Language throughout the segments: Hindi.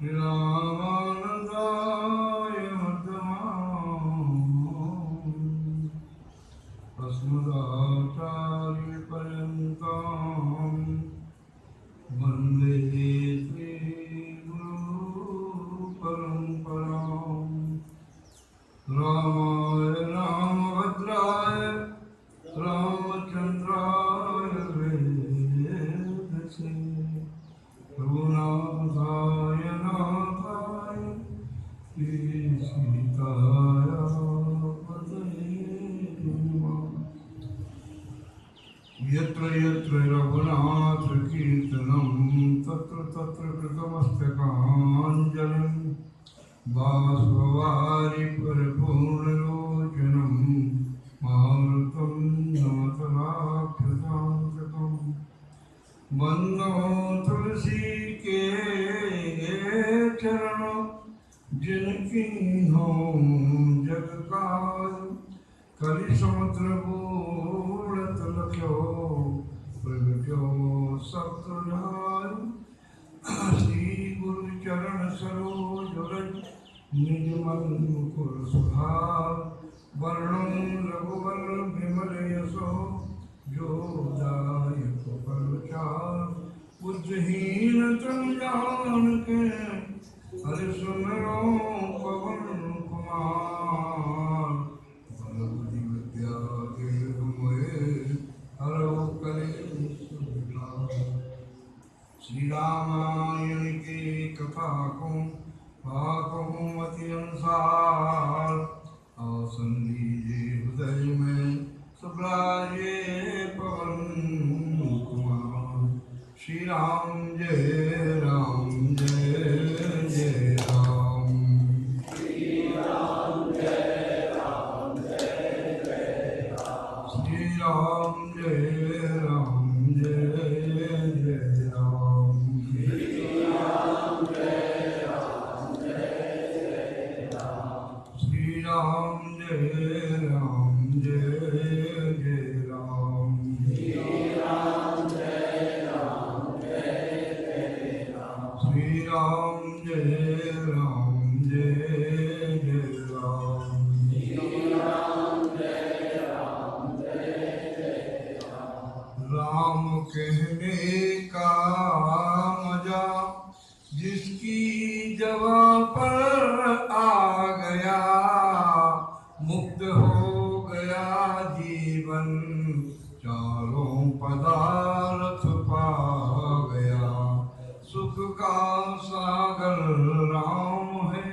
रामानन्दाय मध्यमाम् अस्मदाचार्यपर्यन्तां वन्दे श्रीगुरुपरम्पराम् रामाय रामभद्राय रामचन्द्राय वेदसे रघुनाथाय नाथाय सीताय पतये नमः। यत्र यत्र रघुनाथ कीर्तनं तत्र तत्र कृतमस्तकाञ्जलिं बाष्पवारि परिपूर्णलोचनं मारुतं नमतराक्षसान्तकम् वन्दो तुलसी के चरणों जिनकी हो जग काल कलि समुद्र बूढ़त लख्यो प्रगट्यो सप्तधार श्री गुरु चरण सरोज रज निज मन मुकुर सुधार वर्णो रघुवर विमल यशो जो दायक फलचार बुद्धिहीन तन जान के हरि सुमरो पवन कुमार बल बुद्धि विद्या देव मोहे हरो कलेश विकार। श्री रामायण की कथा को कहूँ अति अनुसार आसन लीजिए हृदय में सुब्राजे पवन कुमार। श्री राम जय राम जय जय राम। श्री राम जय राम जय जय राम। श्री राम जय राम जय जय राम। श्री राम जय राम जय जय राम। श्री राम जय राम जय जय राम। श्री राम जय राम जय जय राम। श्री राम जय राम जय जय राम। श्री राम जय राम जय जय राम। राम कहने का मजा जिसकी जगह पर आ गया मुक्त हो गया जीवन चारों पदार्थ पा गया। सुख का सागर राम है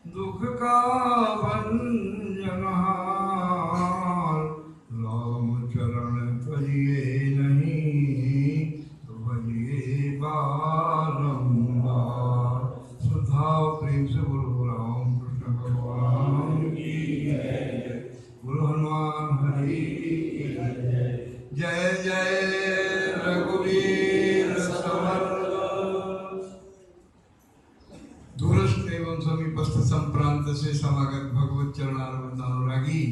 दुख का भंजनहार। राम चरण तजिए नहीं तो भजिए बारंबार। सुधा प्रेम से बोलो राम कृष्ण भगवान की जय। गुरु हनुमान हरि की जय। जय रघुवीर समर्थ। दूरस्थ एवं समीपस्थ संप्रांत से समागत भगवत चरणारविंदानुरागी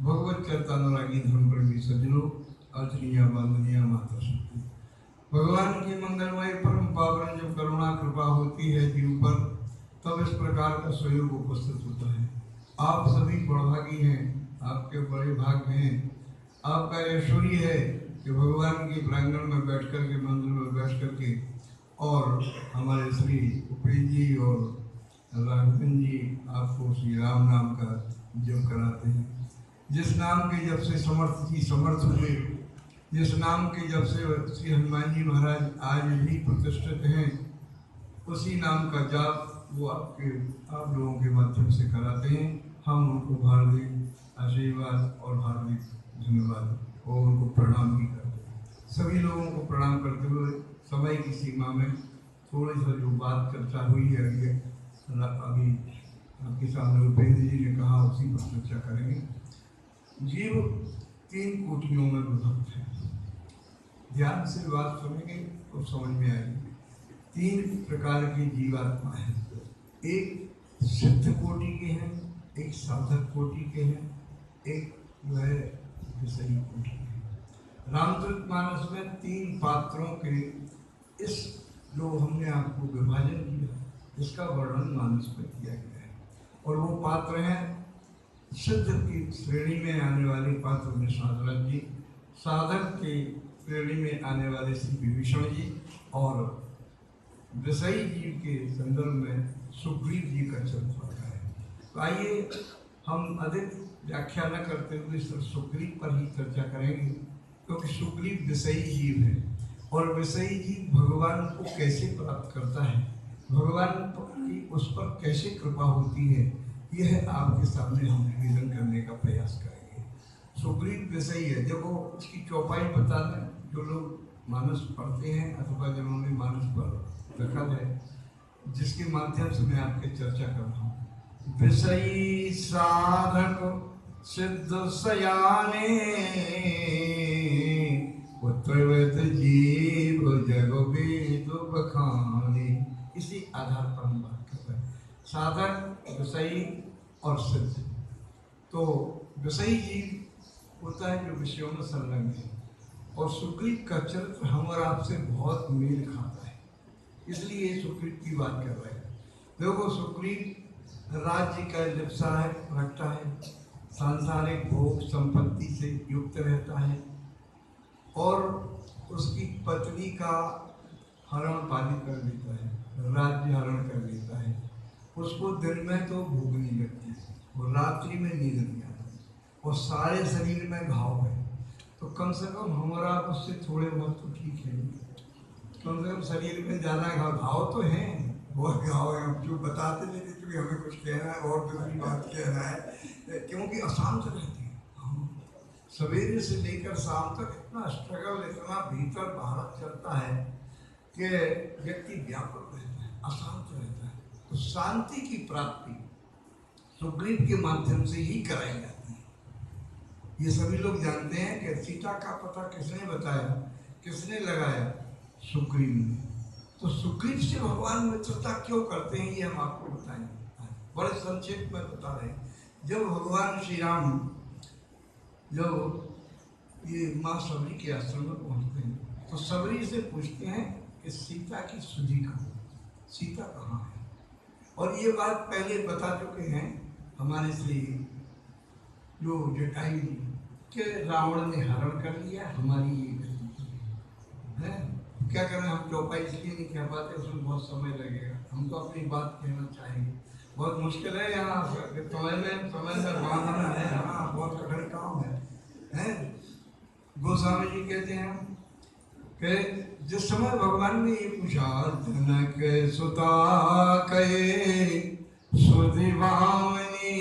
भगवत चरितानुरागी धर्म प्रेमी सज्जनों अर्चनीय वंदनीय माता शक्ति। भगवान की मंगलमय परम पावन जब करुणा कृपा होती है जीव पर तब इस प्रकार का सहयोग उपस्थित होता है। आप सभी बड़भागी हैं, आपके बड़े भाग हैं। आपका ऐश्वर्य है कि भगवान के प्रांगण में बैठ कर के मंदिर में बैठ कर के और हमारे श्री उपेन्द्र जी और राघवन जी आपको श्री राम नाम का जप कराते हैं। जिस नाम के जब से समर्थ हुए, जिस नाम के जब से श्री हनुमान जी महाराज आज भी प्रतिष्ठित हैं, उसी नाम का जाप वो आप लोगों के माध्यम से कराते हैं। हम उनको हार्दिक आशीर्वाद और हार्दिक धन्यवाद और उनको प्रणाम भी करते हैं। सभी लोगों को प्रणाम करते हुए समय की सीमा में थोड़ी सा जो बात चर्चा हुई है अभी आपके सामने उपेन्द्र जी ने कहा उसी पर चर्चा करेंगे। जीव 3 कोटियों में विभक्त है। ध्यान से बात सुनेंगे तो समझ में आएगी। 3 प्रकार की जीवात्मा है। एक सिद्ध कोटि के हैं, एक साधक कोटि के हैं, एक जो है विषयी कोटि के हैं। रामचरितमानस में 3 पात्रों के इस जो हमने आपको विभाजन किया, इसका वर्णन मानस में किया गया है। और वो पात्र हैं सिद्ध की श्रेणी में आने वाले पात्र में साधरथ जी, साधक की श्रेणी में आने वाले श्री विभीषण जी, और विषयी जीव के संदर्भ में सुग्रीव जी का चरित्र होता है। तो आइए हम अधिक व्याख्या न करते हुए सिर्फ सुग्रीव पर ही चर्चा करेंगे, क्योंकि सुग्रीव विषयी जीव है और विषयी जीव भगवान को कैसे प्राप्त करता है, भगवान की उस पर कैसे कृपा होती है, यह आपके सामने हम निवेदन करने का प्रयास करेंगे। सुग्रीव विषयी है, देखो उसकी चौपाई बता दें, जो लोग मानस पढ़ते हैं अथवा जिन्होंने मानस पर रखा है, जिसके माध्यम से मैं आपके चर्चा कर रहा हूँ। विषयी साधक सिद्ध सयाने, पुत्रवत जीव जग वेद बखाने। इसी आधार पर हम बात कर रहे हैं, साधक, विषयी और सिद्ध। तो विषयी जीव होता है जो विषयों में संलग्न है, और सुग्रीव का चरित्र हम और आपसे बहुत मेल खाता है, इसलिए सुग्रीव की बात कर रहे हैं। देखो सुग्रीव राज्य का लिप्सा है, रखता है, सांसारिक भोग संपत्ति से युक्त रहता है, और उसकी पत्नी का हरण पानी कर लेता है, राज्य हरण कर लेता है। उसको दिन में तो भूख नहीं लगती है, वो रात्रि में नींद नहीं आती, और सारे शरीर में घाव है। तो कम से कम हमारा उससे थोड़े बहुत तो ठीक है, कम से कम शरीर में ज़्यादा घाव तो हैं, बहुत घाव है। हम जो बताते नहीं थे क्योंकि हमें कुछ कहना है और दूसरी बात कहना है, क्योंकि अशांत रहती है। सवेरे से लेकर शाम तक इतना स्ट्रगल, इतना भीतर बाहर चलता है कि व्यक्ति व्यापक रहता है, अशांत रहता है। तो शांति की प्राप्ति सुग्रीव के माध्यम से ही कराई जाती है। ये सभी लोग जानते हैं कि सीता का पता किसने बताया, किसने लगाया, सुग्रीव ने। तो सुग्रीव से भगवान मित्रता क्यों करते हैं, ये हम आपको बताएंगे, बड़े संक्षेप में बता रहे हैं। जब भगवान श्री राम जब ये माँ सबरी के आश्रम में पहुँचते हैं, तो सबरी से पूछते हैं कि सीता की सुधि कहाँ, सीता कहाँ है। और ये बात पहले बता चुके हैं हमारे श्री जो जटायु जी के रावण ने हरण कर लिया हमारी ये गति है। क्या करें, हम चौपाई इसलिए नहीं कह पाते, उसमें बहुत समय लगेगा। हम तो अपनी बात कहना चाहेंगे, बहुत मुश्किल है यहाँ समय में बांधना है, हाँ बहुत कठिन काम है। गोस्वामी जी कहते हैं कि जिस समय भगवान ने ये पूछा, जनक सुता कहे सुधिवामनी,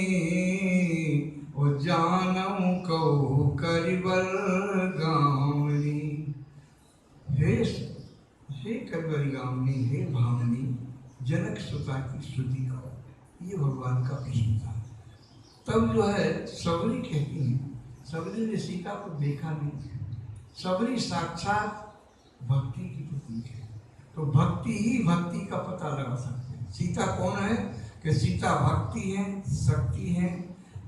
ओ जानऊ कहू करिबर गावनी। हे करिबर गावनी, हे भावनी, जनक सुता की स्तुति करो। ये भगवान का प्रश्न था। तब जो है सबरी कहती है, सबरी ने सीता को देखा नहीं, सबरी साक्षात भक्ति की प्रतीक है। तो भक्ति ही भक्ति का पता लगा सकते हैं। सीता कौन है कि सीता भक्ति है, शक्ति है,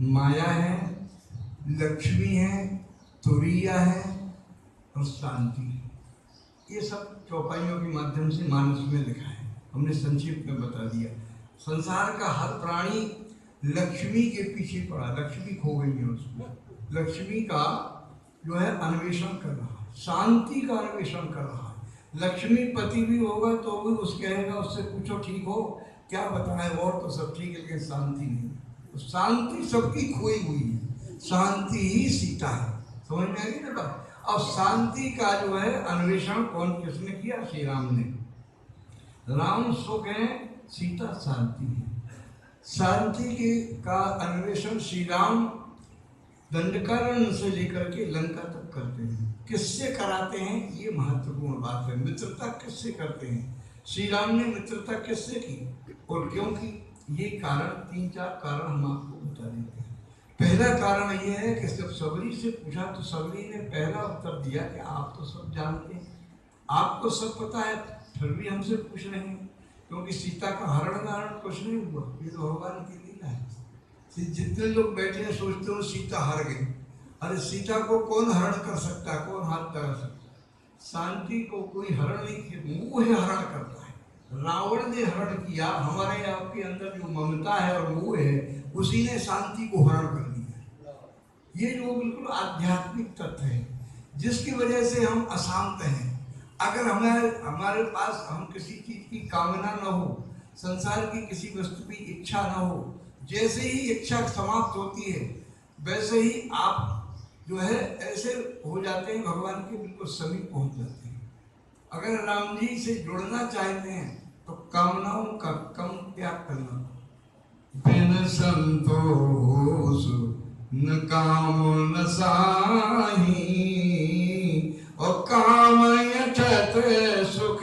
माया है, लक्ष्मी है, तुरिया है और शांति है। ये सब चौपाइयों के माध्यम से मानस में लिखा है, हमने संक्षेप में बता दिया। संसार का हर प्राणी लक्ष्मी के पीछे पड़ा, लक्ष्मी खो गई है उसको, लक्ष्मी का जो है अन्वेषण कर रहा है, शांति का अन्वेषण कर रहा है। लक्ष्मी पति भी होगा तो भी उस कहेगा, उससे पूछो ठीक हो क्या बताएं, और तो सब ठीक है लेकिन शांति नहीं। तो शांति सबकी खोई हुई है, शांति ही सीता है। समझ में आ गई ना बात। अब शांति का जो है अन्वेषण कौन किसने किया, श्री राम ने। राम सुख है, सीता शांति है। शांति के का अन्वेषण श्री राम दंडकारण्य से लेकर के लंका तक करते हैं। किससे कराते हैं, ये महत्वपूर्ण बात है। मित्रता किससे करते हैं, श्री राम ने मित्रता किससे की और क्यों की, ये कारण 3-4 कारण हम आपको बता देते हैं। पहला कारण ये है कि जब सबरी से पूछा तो सबरी ने पहला उत्तर दिया कि आप तो सब जानते हैं, आपको सब पता है, फिर भी हमसे पूछ रहे हैं, क्योंकि सीता का हरण नारण कुछ नहीं हुआ, ये तो भगवान की लीला है। जितने लोग बैठे हैं सोचते हो सीता हार गई, अरे सीता को कौन हरण कर सकता है, कौन हाथ लगा सकता है? शांति को कोई हरण नहीं किया, मोह हरण करता है। रावण ने हरण किया, हमारे आपके अंदर जो ममता है और मोह है, उसी ने शांति को हरण कर दिया। ये जो बिल्कुल आध्यात्मिक तत्व है जिसकी वजह से हम अशांत हैं। अगर हमारे पास हम किसी चीज की कामना न हो, संसार की किसी वस्तु की इच्छा न हो, जैसे ही इच्छा समाप्त होती है वैसे ही आप जो है ऐसे हो जाते हैं, भगवान के बिल्कुल समीप पहुंच जाते हैं। अगर राम जी से जुड़ना चाहते हैं तो कामनाओं का कम त्याग करना। बिन संतोष न काम न साही, और काम यथत सुख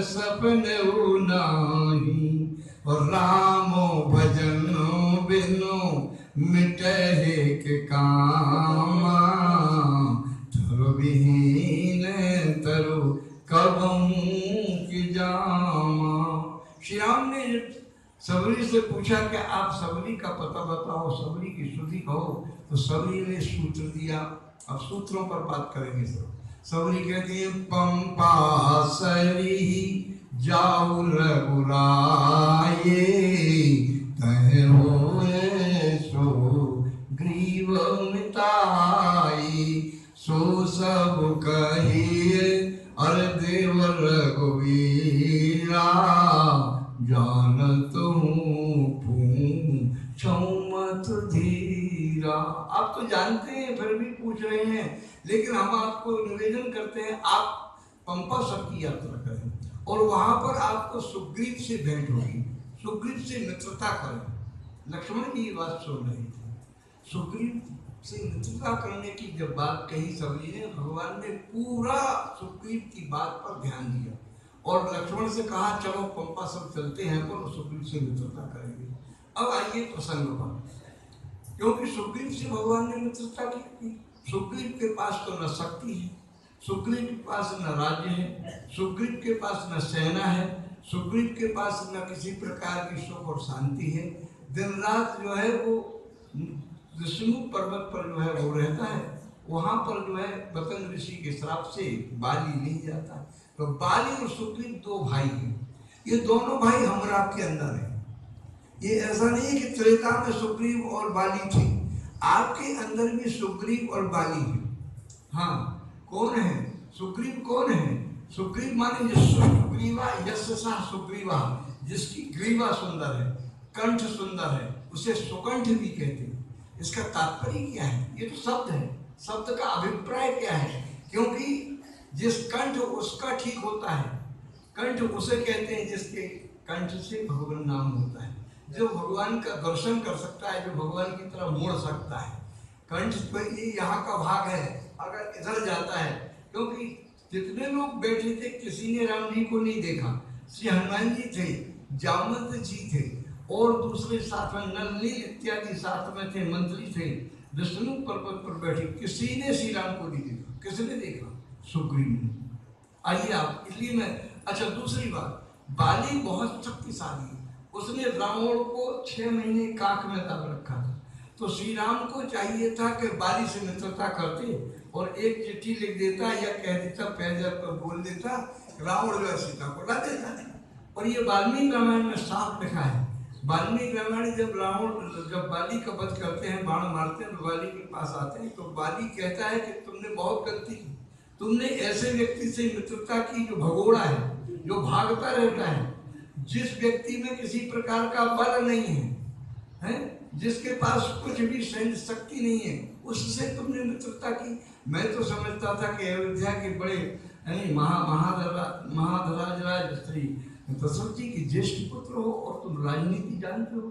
सपने नाही, और राम भजन बिनु मिटहे के कामा, तरु विहीन तरु कबहू की जामा। श्री राम ने सबरी से पूछा कि आप सबरी का पता बताओ, सबरी की श्रुति कहो, तो सबरी ने सूत्र दिया। अब सूत्रों पर बात करेंगे सब। सबरी कहती है पंपा सरी जाऊ रघुराये, कहे होए सो ग्रीव मिताई, सो सब कहिए अरे देव रघुवीरा, जानत हूँ मत धीरा। आप तो जानते हैं फिर भी पूछ रहे हैं, लेकिन हम आपको निवेदन करते हैं आप पंपा सब की यात्रा करें और वहां पर आपको सुग्रीव से भेंट होगी, सुग्रीव से मित्रता करें। लक्ष्मण जी ये बात सुन रहे थे, सुग्रीव से मित्रता करने की जब बात कही सबरी ने, भगवान ने पूरा सुग्रीव की बात पर ध्यान दिया और लक्ष्मण से कहा चलो पंपा सब चलते हैं पर सुग्रीव से मित्रता करेंगे। अब आइए प्रसंग पर, क्योंकि सुग्रीव से भगवान ने मित्रता की। सुग्रीव के पास तो न शक्ति है, सुग्रीव के पास न राज्य है, सुग्रीव के पास न सेना है, सुग्रीव के पास न किसी प्रकार की सुख और शांति है। दिन रात जो है वो ऋषिमुख पर्वत पर जो है वो रहता है, वहां पर जो है पतंग ऋषि के श्राप से बाली नहीं जाता। तो बाली और सुग्रीव दो भाई हैं, ये दोनों भाई हमरा के अंदर है। ये ऐसा नहीं है कि त्रेता में सुग्रीव और बाली थे, आपके अंदर भी सुग्रीव और बाली है। हाँ, कौन है सुग्रीव? कौन है सुग्रीव? माने सुग्रीवा यशसा सुग्रीवा, जिसकी ग्रीवा सुंदर है, कंठ सुंदर है, उसे सुकंठ भी कहते हैं। इसका तात्पर्य क्या है? ये तो शब्द है, शब्द का अभिप्राय क्या है? क्योंकि जिस कंठ उसका ठीक होता है, कंठ उसे कहते हैं जिसके कंठ से भगवान नाम होता है, जो भगवान का दर्शन कर सकता है, जो भगवान की तरह मुड़ सकता है। कंठ तो ये यहाँ का भाग है, अगर इधर जाता है, क्योंकि जितने लोग बैठे थे किसी ने राम जी को नहीं देखा। श्री हनुमान जी थे, जामवंत जी थे और दूसरे साथ में नलनील इत्यादि साथ में थे, मंत्री थे, विष्णु पर्वत पर बैठे, किसी ने श्री राम को नहीं देखा। किसने देखा? सुग्रीव ने। आइए आप, इसलिए मैं, अच्छा दूसरी बात, बाली बहुत शक्तिशाली है, उसने रावण को 6 महीने काख में दब रखा था। तो श्री राम को चाहिए था कि बाली से मित्रता करते और एक चिट्ठी लिख देता या कह देता, पैदल पर बोल देता, रावण जो सीता को ला देता। और ये वाल्मीकि रामायण में साफ लिखा है। वाल्मीकि रामायण जब बाली का वध करते हैं, बाण मारते हैं, तो बाली के पास आते हैं, तो बाली कहता है कि तुमने बहुत गलती की, तुमने ऐसे व्यक्ति से मित्रता की जो भगोड़ा है, जो भागता रहता है, जिस व्यक्ति में किसी प्रकार का बल नहीं है, जिसके पास कुछ भी सैन्य शक्ति नहीं है, उससे तुमने मित्रता की। मैं तो समझता था कि अयोध्या के बड़े महाधराज राज श्री दशरथ जी के ज्येष्ठ पुत्र हो और तुम राजनीति जानते हो,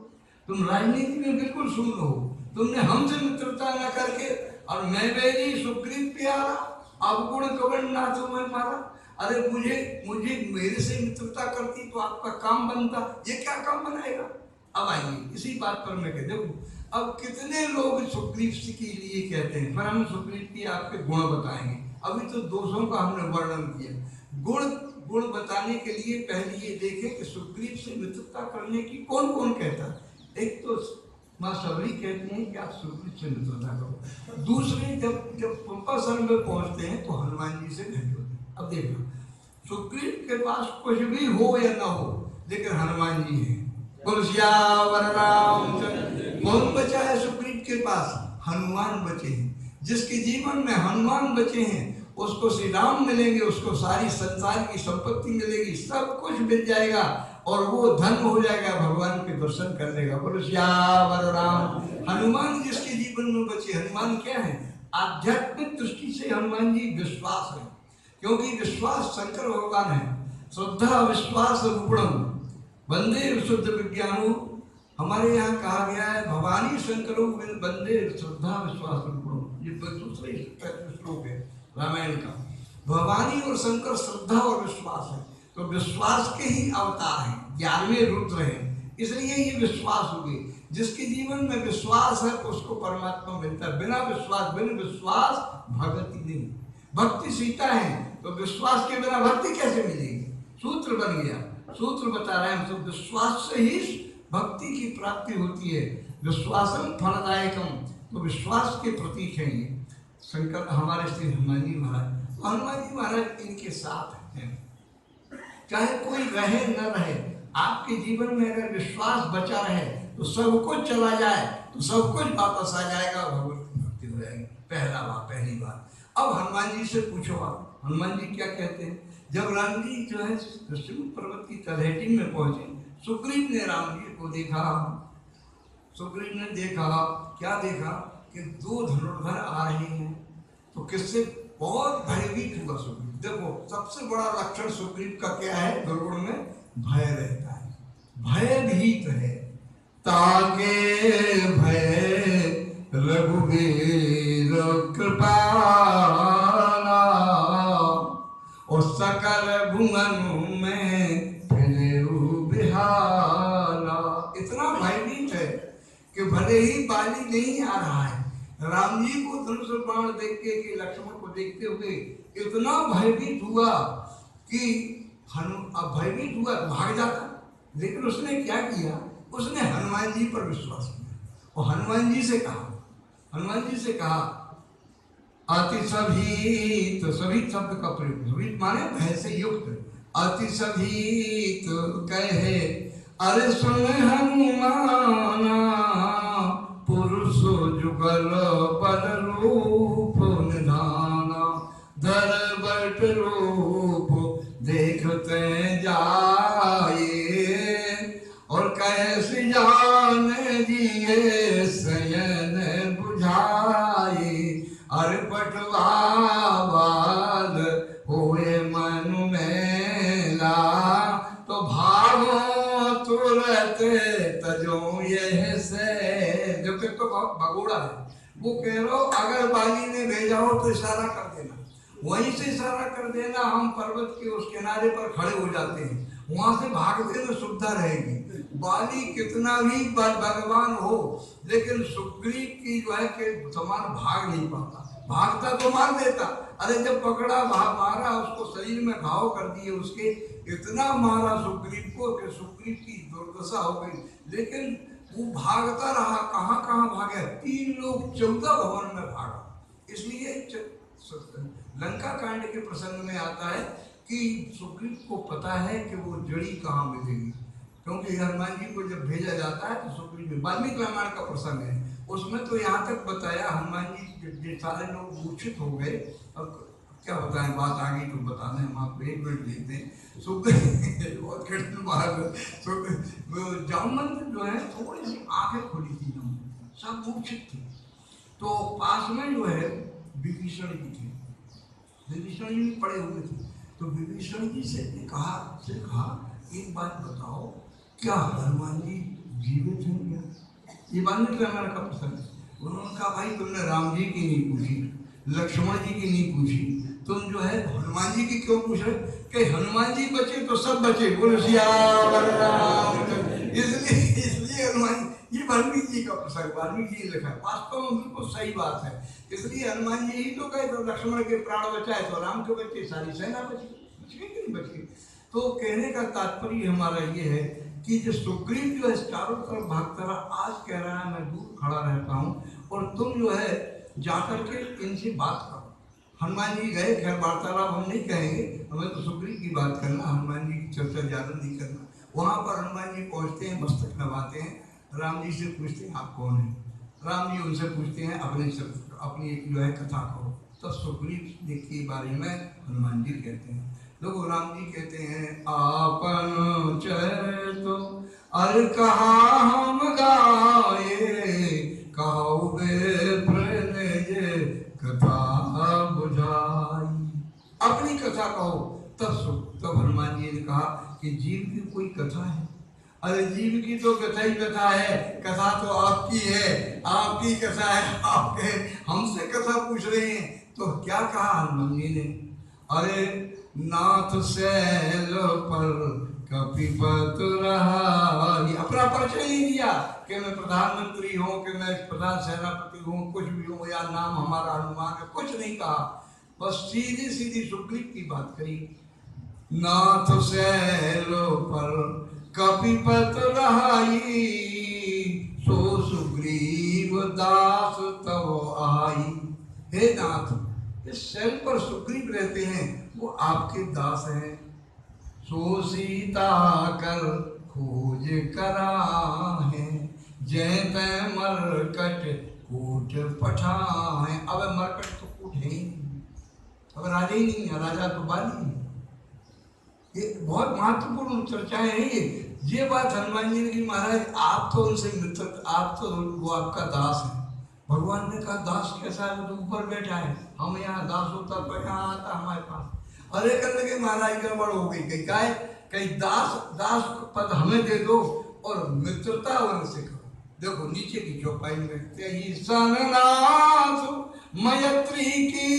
तुम राजनीति में बिल्कुल शून्य हो, तुमने हमसे मित्रता न करके, और मैं बेरी सुग्रीव प्यारा अवगुण कवण नाथो मैं मारा। अरे मुझे मेरे से मित्रता करती तो आपका काम बनता, ये क्या काम बनाएगा? अब आइए इसी बात पर मैं कह, देखो अब कितने लोग सुग्रीव के लिए कहते हैं, पर हम सुग्रीव की आपके गुण बताएंगे। अभी तो दोषों का हमने वर्णन किया, गुण बताने के लिए पहले ये देखें कि सुग्रीव से मित्रता करने की कौन कौन कहता है। एक तो माँ सबरी कहती हैं कि आप सुकृत से मित्रता करो। दूसरे जब जब पंपासन में पहुंचते हैं तो हनुमान जी से भेंट होती है। अब देखो, सुग्रीव के पास कुछ भी हो या ना हो, लेकिन हनुमान जी हैं। बोल सियावर रामचंद्र। कौन बचा है सुग्रीव के पास? हनुमान बचे हैं। जिसके जीवन में हनुमान बचे हैं उसको श्री राम मिलेंगे, उसको सारी संसार की संपत्ति मिलेगी, सब कुछ मिल जाएगा और वो धन हो जाएगा, भगवान के दर्शन कर लेगा। बोलो सियावर राम। हनुमान जिसके जीवन में बचे, हनुमान क्या है? आध्यात्मिक दृष्टि से हनुमान जी विश्वास है, क्योंकि विश्वास शंकर भगवान है। श्रद्धा विश्वास रूपणम वंदे विशुद्ध विज्ञानो। हमारे यहाँ कहा गया है भवानी शंकरो वंदे श्रद्धा विश्वास रूपणम। ये दूसरे श्लोक है रामायण का। भवानी और शंकर श्रद्धा और विश्वास है, तो विश्वास के ही अवतार हैं, 11वें रुद्र हैं, इसलिए ये विश्वास हो गई। जिसके जीवन में विश्वास है उसको परमात्मा मिलता है। बिना विश्वास भक्ति नहीं। भक्ति सीता है तो विश्वास के बिना भक्ति कैसे मिलेगी? सूत्र बन गया, सूत्र बता रहे हैं हम सब। विश्वास से ही भक्ति की प्राप्ति होती है। विश्वासम फलदायकम, तो विश्वास के प्रतीक हैं ये शंकर हमारे श्री हनुमान जी महाराज। हनुमान जी महाराज इनके साथ हैं, चाहे कोई रहे न रहे, आपके जीवन में अगर विश्वास बचा रहे तो सब कुछ चला जाए तो सब कुछ वापस आ जाएगा, भगवत भक्ति हो जाएगी। पहली बात। अब हनुमान जी से पूछो आप, हनुमान जी क्या कहते हैं? जब राम जी जो है ऋषिमुख पर्वत की तलहटी में पहुंचे, सुग्रीव ने राम जी को देखा। सुग्रीव ने देखा, क्या देखा कि 2 धनुर्धर आ रहे हैं, तो किससे बहुत भयभीत हुआ सुग्रीव। देखो सबसे बड़ा लक्षण सुग्रीव का क्या है? दुर्गुण में भय रहता है, भयभीत है। ताके भय रघुवीर कृपाला और सकल भुवन में फिरेउ बिहाला। इतना भयभीत है कि भले ही बाली नहीं आ रहा है, राम जी को धनुष बाण देख के कि लक्ष्मण को देखते हुए इतना भयभीत हुआ कि भयभीत हुआ तो भाग जाता। लेकिन उसने क्या किया? उसने हनुमान जी पर विश्वास किया और हनुमान जी से कहा अति सभीत। सभीत शब्द का प्रयोग, सभीत माने भय से युक्त। अति सभीत कहे अरे सुन हनुमाना, पुरुष जुगल बल रूप निधाना, धर बट रूप देखते जाए और कैसे जान दिए सयन बुझाए। अरे पटवाल होए मन मेला, तो भागो तुरंत तजो यह से। जब तक तो भगोड़ा है, वो कह रहा हो अगर बाली ने भेजा हो तो इशारा कर देना, वहीं से इशारा कर देना, हम पर्वत के उस किनारे पर खड़े हो जाते हैं, वहां से भागने में सुविधा रहेगी। बाली कितना भी भगवान हो, लेकिन सुग्रीव की जो है कि समान भाग नहीं पाता। भागता तो मार देता, अरे जब पकड़ा मारा, उसको शरीर में घाव कर दिए, उसके इतना मारा सुग्रीव को कि सुग्रीव की दुर्दशा हो गई। लेकिन वो भागता रहा, कहाँ कहाँ भागे, 3 लोग 14 भवन में भागा। इसलिए लंका कांड के प्रसंग में आता है कि सुग्रीव को पता है कि वो जड़ी कहाँ मिलेगी, क्योंकि हनुमान जी को जब भेजा जाता है तो सुग्रीव में वाल्मीकि रामायण का प्रसंग है, उसमें तो यहाँ तक बताया हनुमान जी सारे लोग मूर्छित हो गए। अब क्या बताएं, बात आगे तो बताने हम आपको 1 मिनट देते हैं। सुग्रीव बहुत कठिन बात। जामवंत जो है थोड़ी सी आंखें खुली थी, सब मूर्छित थे। तो पास में जो है विभीषण जी थे, विभीषण जी पड़े हुए थे। तो विभीषण जी से कहा एक बात बताओ, क्या हनुमान जी जीवित हैं क्या? ये वाल्मीकि रामायण का प्रसंग है। उन्होंने कहा भाई तुमने राम जी की नहीं पूछी, लक्ष्मण जी की नहीं पूछी, तुम जो है हनुमान जी की क्यों पूछ रहे? कि हनुमान जी बचे तो सब बचे। बोलो सियावर रामचंद्र। इसलिए हनुमान, ये वाल्मीकि जी का प्रसंग, वाल्मीकि जी लिखा है, वास्तव में बिल्कुल सही बात है। इसलिए हनुमान जी ही तो गए तो लक्ष्मण के प्राण बचाए, तो राम के बच्चे सारी सेना बच गई कि नहीं बच गई। तो कहने का तात्पर्य हमारा ये है कि जो सुग्रीव जो है चारों तरफ भागता रहा, आज कह रहा है मैं दूर खड़ा रहता हूँ और तुम जो है जाकर के इनसे बात करो। हनुमान जी गए, खैर वार्तालाप हम नहीं कहेंगे, हमें तो सुग्रीव की बात करना, हनुमान जी की चर्चा ज़्यादा नहीं करना। वहाँ पर हनुमान जी पहुँचते हैं, मस्तक नवाते हैं, राम जी से पूछते हैं आप कौन हैं। राम जी उनसे पूछते हैं अपनी जो है कथा कहो। तो सुग्रीव के बारे में हनुमान जी कहते हैं, देखो राम जी कहते हैं आपन चरित अर कहा हम गाए, कहो कथा बुझाई। अपनी कथा कहो। तब हनुमान जी ने कहा कि जीव की कोई कथा है? अरे जीव की तो कथा ही कथा है, कथा तो आपकी है, आपकी कथा है, आपके हमसे कथा पूछ रहे हैं। तो क्या कहा हनुमान जी ने? अरे नाथ सैल पर कपिपत रहा, अपना परिचय नहीं दिया कि मैं प्रधानमंत्री हूँ, कि मैं प्रधान सेनापति हूँ, कुछ भी हूँ, या नाम हमारा हनुमान है, कुछ नहीं कहा। बस सीधी सीधी सुग्रीव की बात करी। नाथ सैल पर कपिपत रहाई, सो सुग्रीव दास तव आई। हे नाथ, इस शैल पर सुग्रीव रहते हैं, वो आपके दास हैं। सो सीता कर खोज करा है, जय तय मरकट कूट पठाए। अब मरकट तो कूट है ही नहीं, अब राजा ही नहीं है, राजा तो बाली है। ये बहुत महत्वपूर्ण चर्चाएं हैं ये बात हनुमान जी ने की, महाराज आप तो उनसे मित्र, आप तो वो आपका दास है। भगवान ने कहा दास कैसा है, वो तो ऊपर बैठा है, हम यहाँ दास होता तो यहाँ आता हमारे पास। अरे कर लगे महाराज गड़बड़ हो गई, कहीं काय कहीं दास पद हमें दे दो और मित्रता उनसे करो। देखो नीचे की चौपाई में तेई सननाथ मैत्री की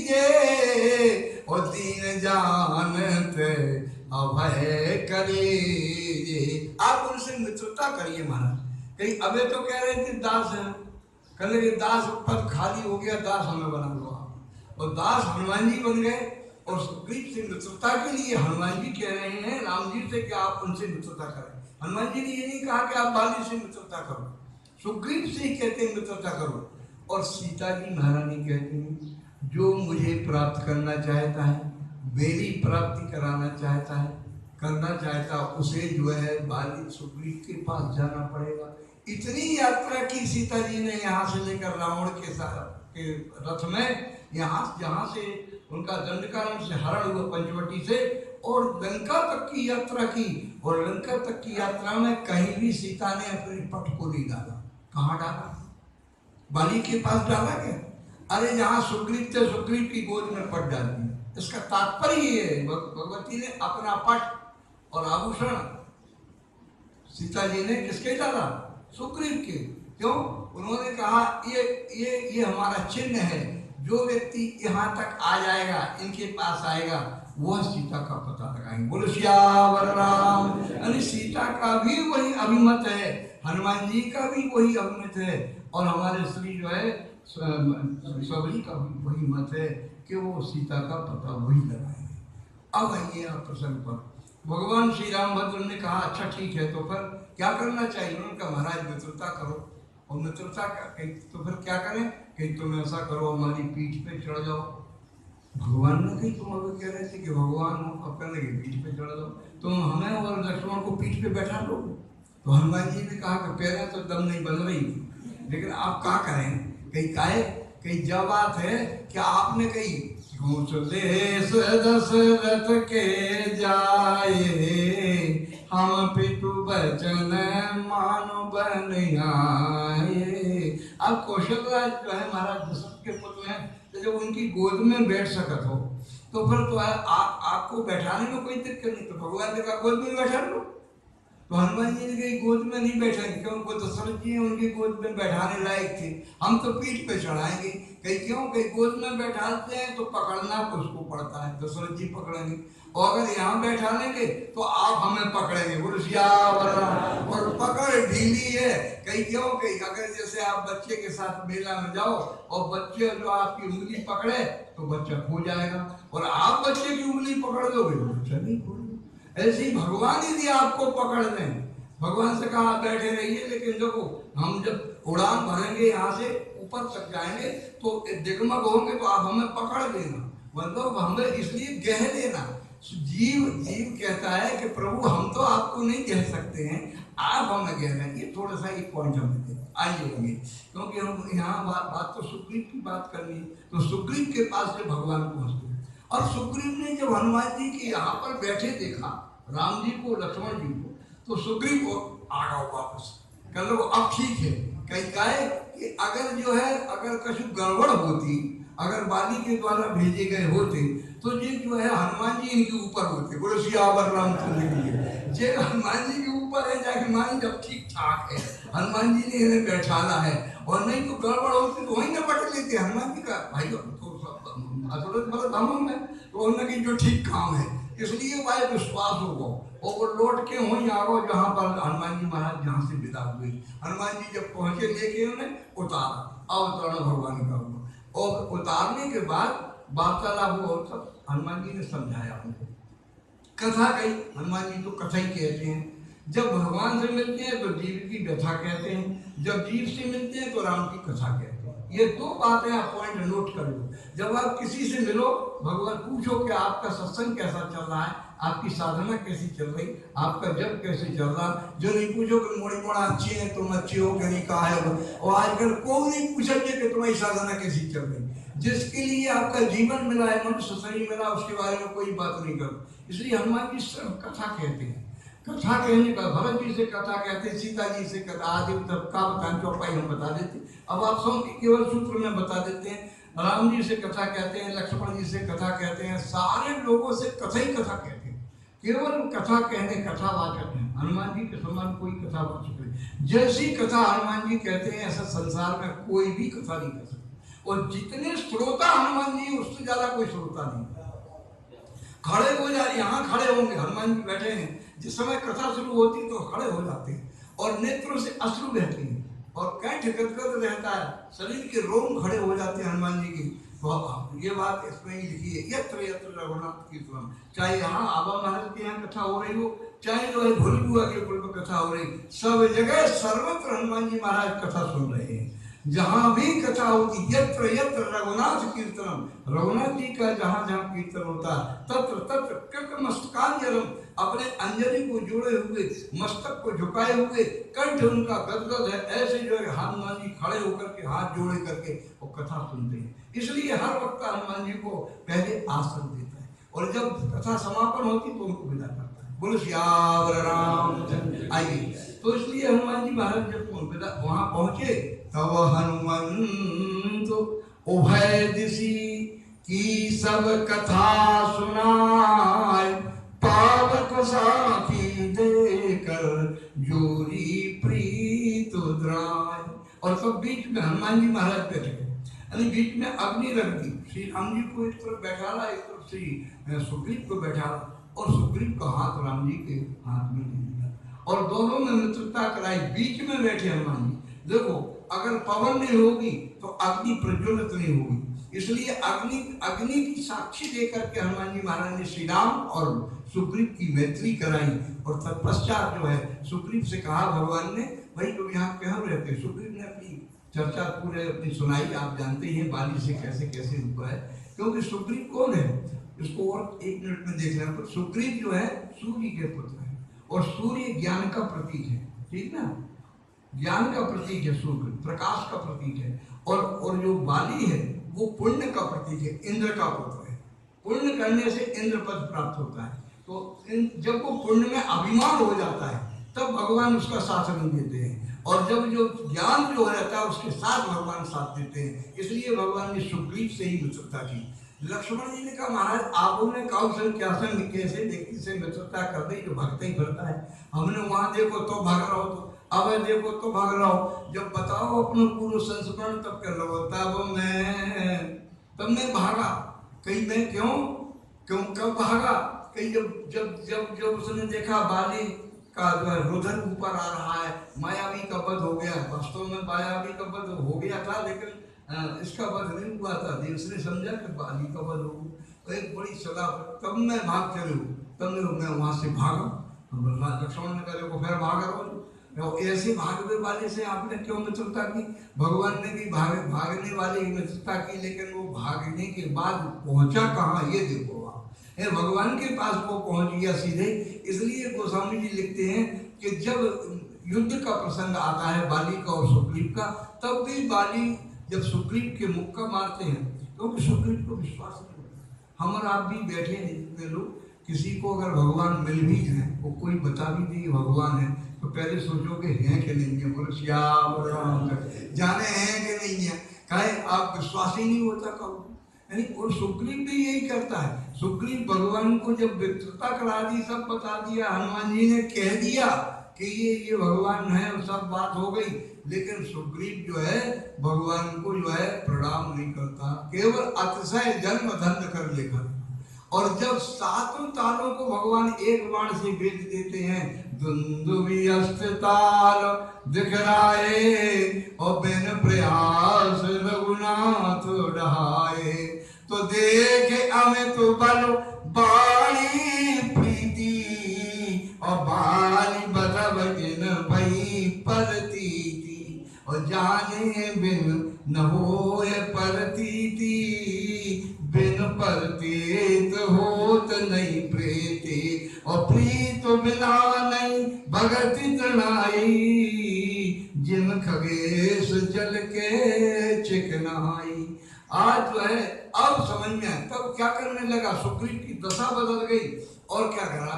जे, और दीन जानते अभय करिए। आप उनसे मित्रता करिए महाराज। कहीं अबे तो कह रहे थे दास है, कल के दास पद खाली हो गया, दास हमें बना लो आप, और दास हनुमान जी बन गए। और सुग्रीव से मित्रता के लिए हनुमान जी कह रहे हैं राम जी से कि आप उनसे मित्रता करें। हनुमान जी ने ये नहीं कहा कि आप बाली से मित्रता करो, सुग्रीव से ही कहते हैं मित्रता करो। और सीता जी महारानी कहती हैं जो मुझे प्राप्त करना चाहता है, मेरी प्राप्ति कराना चाहता है, करना चाहता, उसे जो है बाली सुग्रीव के पास जाना पड़ेगा। इतनी यात्रा की सीता जी ने यहाँ से लेकर रावण के साथ के रथ में, यहाँ जहाँ से उनका दंडकारण्य से हरण हुआ पंचवटी से, और लंका तक की यात्रा की। और लंका तक की यात्रा में कहीं भी सीता ने अपने पट को नहीं डाला। कहाँ डाला? बाली के पास डाला क्या? अरे जहाँ सुग्रीव थे, सुग्रीव की गोद में पट डाल दिया। इसका तात्पर्य ये है भगवती ने अपना पट और आभूषण सीता जी ने किसके डाला? सुग्रीव के। क्यों? उन्होंने कहा ये हमारा चिन्ह है, जो व्यक्ति यहाँ तक आ जाएगा, इनके पास आएगा, वह सीता का पता लगाएंगे। बोलो सियावर राम। यानी सीता का भी वही अभिमत है, हनुमान जी का भी वही अभिमत है, और हमारे श्री जो है सबरी का भी वही मत है कि वो सीता का पता वही लगाएंगे। अब आइए आप प्रसंग पर। भगवान श्री रामभद्र ने कहा अच्छा ठीक है, तो फिर क्या करना चाहिए? उन्होंने कहा महाराज मित्रता करो। और मित्रता तो फिर क्या करें? कहीं तुम ऐसा करो हमारी पीठ पे चढ़ जाओ। भगवान ने कहीं तुम अभी कह रहे थे कि भगवान अब कहने लगे पीठ पे चढ़ जाओ, तुम हमें और लक्ष्मण को पीठ पे बैठा लो। तो हनुमान जी ने कहा कि पैरें तो दम नहीं बन रही, लेकिन आप क्या करें? कहीं काहे कहीं जब बात है कि आपने कहीं दशरथ के जाए, हम पितु बचन मानो बन आए। अब कौशलराज जो है महाराज दशरथ के पुत्र हैं, तो जब उनकी गोद में बैठ सकत हो तो फिर तो आपको बैठाने में कोई दिक्कत नहीं। तो भगवान ने कहा गोद में बैठा लो। तो हनुमान जी ने कहीं गोद में नहीं बैठाएंगे, क्यों? उनको दशरथ जी उनकी गोद में बैठाने लायक थे, हम तो पीठ पे चढ़ाएंगे। कहीं क्यों? कहीं गोद में बैठाते हैं तो पकड़ना उसको पड़ता है, दशरथ जी पकड़ेंगे, और अगर यहाँ बैठा लेंगे तो आप हमें पकड़ेंगे। और पकड़ ढीली है। कहीं क्यों? कहीं अगर जैसे आप बच्चे के साथ मेला में जाओ और बच्चे जो आपकी उंगली पकड़े तो बच्चा खो जाएगा, और आप बच्चे की उंगली पकड़ दोगे तो बच्चा नहीं खो। ऐसे ही भगवान यदि आपको पकड़ लें, भगवान से कहा आप बैठे रहिए, लेकिन देखो हम जब उड़ान भरेंगे यहाँ से ऊपर तक जाएंगे तो दिगमग होंगे तो आप हमें पकड़ लेना, मतलब हमें इसलिए कह देना। जीव कहता है कि प्रभु हम तो आपको नहीं कह सकते हैं, आप हमें कह रहे हैं। ये थोड़ा सा एक पॉइंट हम आइए होंगे, क्योंकि हम यहाँ बात तो सुग्रीव की बात करनी, तो सुग्रीव के पास से भगवान पहुँचते, और सुग्रीव ने जब हनुमान जी के यहाँ पर बैठे देखा राम जी को, लक्ष्मण जी को, तो सुग्रीव को आ गया वापस, कह लो अब ठीक है। कहीं कहे कि अगर जो है अगर कुछ गड़बड़ होती, अगर बाली के द्वारा भेजे गए होते तो ये जो है हनुमान जी इनके ऊपर होते, बोलो सियावर रामचंद्र की। जे हनुमान जी के ऊपर है, जाके हनुमान जी जब ठीक ठाक है, हनुमान जी ने इन्हें बैठाना है, और नहीं तो गड़बड़ होती तो वहीं न पट लेते हनुमान जी का भाई तो मतलब हम में तो उन्होंने जो ठीक काम है, इसलिए भाई विश्वास होगा। और वो लौट के वहीं आ गो जहाँ पर हनुमान जी महाराज जहाँ से विदा हुए। हनुमान जी जब पहुंचे लेके उन्हें उतारा, अवतरण भगवान का हुआ, और उतारने के बाद वार्तालाप हुआ, तब हनुमान जी ने समझाया उनको, कथा कही। हनुमान जी तो कथा ही कहते हैं, जब भगवान से मिलते हैं तो जीव की व्यथा कहते हैं, जब जीव से मिलते हैं तो राम की कथा कहते हैं। ये दो बातें आप पॉइंट नोट कर लो। जब आप किसी से मिलो, भगवान पूछो कि आपका सत्संग कैसा चल रहा है, आपकी साधना कैसी चल रही, आपका जप कैसे चल रहा। जो नहीं पूछो कि मोड़ी मोड़ा अच्छी है, तुम अच्छे हो कि नहीं, कहा है। और आजकल कोई नहीं पूछेंगे कि तुम्हारी साधना कैसी चल रही। जिसके लिए आपका जीवन मिला है, मनुष्य शरीर मिला, उसके बारे में कोई बात नहीं करो। इसलिए हनुमान जी सिर्फ कथा कहते हैं। कथा कहने का, भरत जी से कथा कहते, सीता जी से कथा, आदि तक का बतान चौपाई हम बता देते। अब आप सब केवल सूत्र में बता देते हैं। राम जी से कथा कहते हैं, लक्ष्मण जी से कथा कहते हैं, सारे लोगों से कथा ही कथा कहते हैं। केवल कथा कहने कथावाचक हैं, हनुमान जी के समान कोई कथावाचक नहीं। जैसी कथा हनुमान जी कहते हैं ऐसा संसार में कोई भी कथा नहीं कर सकता। और जितने श्रोता हनुमान जी, उससे ज्यादा कोई श्रोता नहीं। खड़े हो जाए, यहाँ खड़े होंगे, हनुमान जी बैठे हैं, जिस समय कथा शुरू होती तो खड़े हो जाते हैं, और नेत्रों से अश्रु बहते हैं, और कंठ गदगद रहता है, शरीर के रोम खड़े हो जाते हैं हनुमान जी की। ये बात इसमें ही लिखी है, यत्र यत्र रघुनाथ कीर्तनम। चाहे यहाँ आबा महाराज के यहाँ कथा हो रही हो, चाहे जो है भोली बुआ के कुल में कथा हो रही, सब जगह सर्वत्र हनुमान जी महाराज कथा सुन रहे हैं। जहां भी कथा होती, यत्र यत्र रघुनाथ कीर्तनम, रघुनाथ जी का जहां जहां कीर्तन होता, तत्र तत्र कृत मस्तकांजलम, अपने अंजलि को जोड़े हुए, मस्तक को झुकाए हुए, कंठ उनका गदगद है, ऐसे जो है हनुमान जी खड़े होकर के हाथ जोड़े करके वो कथा सुनते हैं। इसलिए हर वक्त हनुमान जी को पहले आसन देता है, और जब कथा समापन होती तो उनको विदा करता है। बोलो सियावर रामचंद्र। आइए, तो इसलिए हनुमान जी महाराज जब वहां पहुंचे, तब हनुमंत उभय दिशि की सब कथा सुनाय, पावक साथी देकर जोरी प्रीत द्राय। और सब बीच में हनुमान जी महाराज बैठे, यानी बीच में अग्नि रख दी। श्री राम जी को एक तरफ बैठाला, एक तरफ श्री सुग्रीव को बैठाला, और सुग्रीव का हाथ राम जी के हाथ में ले लिया, और दोनों में मित्रता कराई। बीच में बैठे हनुमान जी। देखो, अगर पवन नहीं होगी तो अग्नि प्रज्वलित नहीं होगी, इसलिए अग्नि की साक्षी देकर के हनुमान जी महाराज ने श्री राम और सुग्रीव की मैत्री कराई। और तत्पश्चात जो है सुग्रीव से कहा भगवान ने, भाई तुम यहाँ क्यों रहते। सुग्रीव ने अपनी चर्चा पूरे अपनी सुनाई। आप जानते हैं बाली से कैसे कैसे हुआ है, क्योंकि सुग्रीव कौन है इसको और एक मिनट में देख लें। सुग्रीव जो है सूर्य के पुत्र है, और सूर्य ज्ञान का प्रतीक है, ठीक ना, ज्ञान का प्रतीक है सूर्य, प्रकाश का प्रतीक है। और जो बाली है वो पुण्य का प्रतीक है, इंद्र का पुत्र है। पुण्य करने से इंद्र पद प्राप्त होता है। तो जब वो पुण्य में अभिमान हो जाता है तब भगवान उसका साथ नहीं देते हैं, और जब जो ज्ञान जो रहता है उसके साथ भगवान साथ देते हैं। इसलिए भगवान ने सुग्रीव से ही मित्रता की। लक्ष्मण जी ने कहा महाराज आपने कौशल क्या संग कैसे व्यक्ति से मित्रता कर दी जो भक्त ही भरता है। हमने वहां देखो तो भाग रहा हो, तो अब देखो तो भाग रहा हो। जब बताओ अपना पूर्व संस्मरण तब कर लो, तब मैं भागा। कहीं मैं क्यों कब भागा, कहीं जब उसने देखा बाली का रुधिर ऊपर आ रहा है, मायावी का वध हो गया। वास्तव में मायावी का वध हो गया था, लेकिन इसका वध नहीं हुआ था। उसने समझा कि बाली का वध हो, तो एक बड़ी सलाह, तब मैं भाग चलूँ। तब मैं वहाँ से भागा। लक्ष्मण ने कहा फिर भाग रहो, ऐसे भागने वाले से आपने क्यों मित्रता की? भगवान ने भी भागने वाले की मित्रता की, लेकिन वो भागने के बाद पहुंचा कहाँ ये देखो आप, भगवान के पास वो पहुंच गया सीधे। इसलिए गोस्वामी जी लिखते हैं कि जब युद्ध का प्रसंग आता है बाली का और सुग्रीव का, तब भी बाली जब सुग्रीव के मुक्का मारते हैं, क्योंकि सुग्रीव को विश्वास नहीं होता। हम और आप भी बैठे हैं जितने लोग, किसी को अगर भगवान मिल भी जाए, वो कोई बता भी दे भगवान है, तो पहले सोचोगे हैं कि नहीं है, बोले श्याम जाने हैं कि नहीं है, कहे आप विश्वास ही नहीं होता कब। यानी और सुग्रीव भी यही करता है। सुग्रीव भगवान को जब वित्रता करा दी, सब बता दिया, हनुमान जी ने कह दिया कि ये भगवान है, और सब बात हो गई, लेकिन सुग्रीव जो है भगवान को जो है प्रणाम नहीं करता, केवल अतिशय जन्म धन्य कर लेकर। और जब सातों तालों को भगवान एक बाण से भेज देते हैं, दुंदुभि अस्ताल दिखराए और बिन प्रयास रघुनाथ ढाए, तो देखे अमित बल बाणी प्रीति और बाली बदब जिन भई परतीति, और जाने बिन न होए परतीति, बिन परतीत होत नहीं प्रीति, और प्रीत बिना नहीं भगति तृणाई, जिन खगेश जल के चिकनाई। आज जो है अब समझ में आया, तब क्या करने लगा, सुग्रीव की दशा बदल गई, और क्या करा,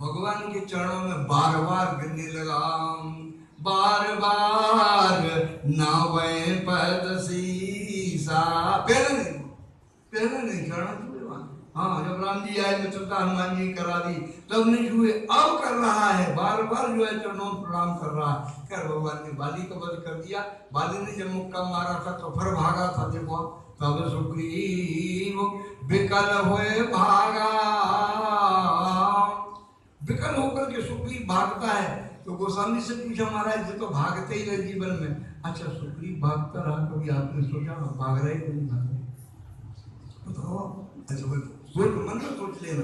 भगवान के चरणों में बार बार गिरने लगा, बार बार नावे पद सीसा। पहले नहीं चरण छुए वहां, हाँ जब राम जी आए मित्रता हनुमान जी करा दी तब नहीं छुए, अब कर रहा है, बार बार जो है चरणों प्रणाम कर रहा है। कर भगवान ने बाली को वध कर दिया। बाली ने जब मुक्का मारा था तो फिर भागा था, देखो तब सुग्रीव विकल हुए भागा। विकल होकर के सुग्रीव भागता है, तो गोस्वामी से पूछा महाराज जी तो भागते ही रहे जीवन में, अच्छा सुग्रीव भागता रहा, कभी आपने सोचा भाग रहे कि नहीं भाग रहे? बताओ, सोच मन में सोच लेना,